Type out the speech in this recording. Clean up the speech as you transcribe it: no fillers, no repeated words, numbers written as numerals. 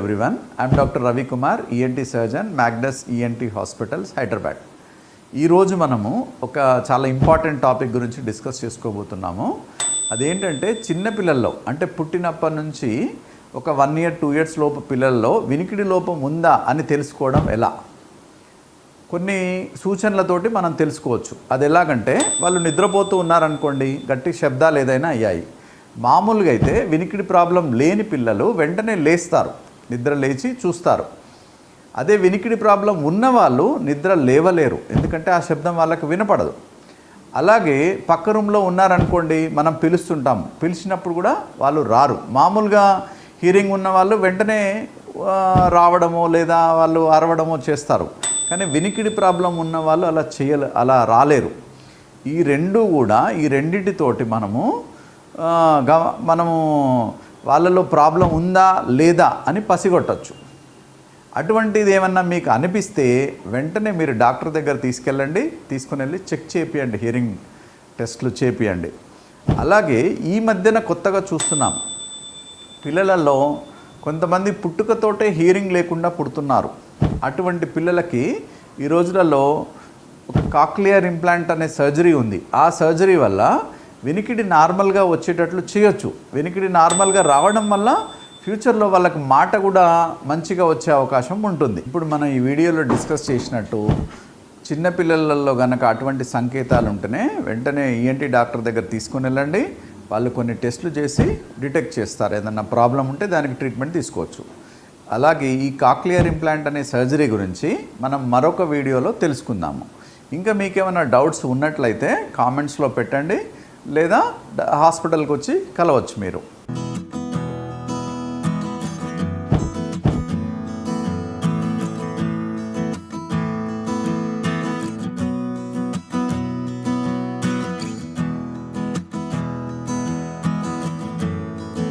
everyone. I am Dr. Ravi Kumar, ENT surgeon, Magnus ENT Hospitals, Hyderabad. ఈ రోజు మనము ఒక చాలా ఇంపార్టెంట్ టాపిక్ గురించి డిస్కస్ చేసుకోబోతున్నాము. అదేంటంటే చిన్న పిల్లల్లో అంటే పుట్టినప్పటి నుంచి ఒక 1 year 2 years లోపు పిల్లల్లో వినికిడి లోపం ఉందా అని తెలుసుకోవడం ఎలా? కొన్ని సూచనలతోటి మనం తెలుసుకోవచ్చు. అది ఎలాగంటే వాళ్ళు నిద్రపోతూ ఉన్నారనుకోండి, గట్టి శబ్దాలు ఏదైనా అయ్యాయి. మామూలుగా అయితే వినికిడి ప్రాబ్లం లేని పిల్లలు వెంటనే లేస్తారు, నిద్ర లేచి చూస్తారు. అదే వినికిడి ప్రాబ్లం ఉన్నవాళ్ళు నిద్ర లేవలేరు, ఎందుకంటే ఆ శబ్దం వాళ్ళకి వినపడదు. అలాగే పక్క రూమ్లో ఉన్నారనుకోండి, మనం పిలుస్తుంటాం, పిలిచినప్పుడు కూడా వాళ్ళు రారు. మామూలుగా హియరింగ్ ఉన్న వాళ్ళు వెంటనే రావడమో లేదా వాళ్ళు అరవడమో చేస్తారు. కానీ వినికిడి ప్రాబ్లం ఉన్న వాళ్ళు అలా రాలేరు. ఈ రెండిటితోటి మనము వాళ్ళలో ప్రాబ్లం ఉందా లేదా అని పసిగొట్టచ్చు. అటువంటిది ఏమన్నా మీకు అనిపిస్తే వెంటనే మీరు డాక్టర్ దగ్గర తీసుకుని వెళ్ళి చెక్ చేపియండి, హియరింగ్ టెస్ట్లు చేపియండి. అలాగే ఈ మధ్యన కొత్తగా చూస్తున్నాం, పిల్లలలో కొంతమంది పుట్టుకతోటే హియరింగ్ లేకుండా పుడుతున్నారు. అటువంటి పిల్లలకి ఈ రోజులలో ఒక కాక్లియర్ ఇంప్లాంట్ అనే సర్జరీ ఉంది. ఆ సర్జరీ వల్ల వినికిడి నార్మల్గా వచ్చేటట్లు చేయొచ్చు. వినికిడి నార్మల్గా రావడం వల్ల ఫ్యూచర్లో వాళ్ళకి మాట కూడా మంచిగా వచ్చే అవకాశం ఉంటుంది. ఇప్పుడు మనం ఈ వీడియోలో డిస్కస్ చేసినట్టు చిన్నపిల్లలలో కనుక అటువంటి సంకేతాలు ఉంటేనే వెంటనే ఈఎన్టీ డాక్టర్ దగ్గర తీసుకుని వెళ్ళండి. వాళ్ళు కొన్ని టెస్టులు చేసి డిటెక్ట్ చేస్తారు. ఏదన్నా ప్రాబ్లం ఉంటే దానికి ట్రీట్మెంట్ తీసుకోవచ్చు. అలాగే ఈ కాక్లియర్ ఇంప్లాంట్ అనే సర్జరీ గురించి మనం మరొక వీడియోలో తెలుసుకుందాము. ఇంకా మీకేమైనా డౌట్స్ ఉన్నట్లయితే కామెంట్స్లో పెట్టండి, లేదా హాస్పిటల్కి వచ్చి కలవచ్చు మీరు.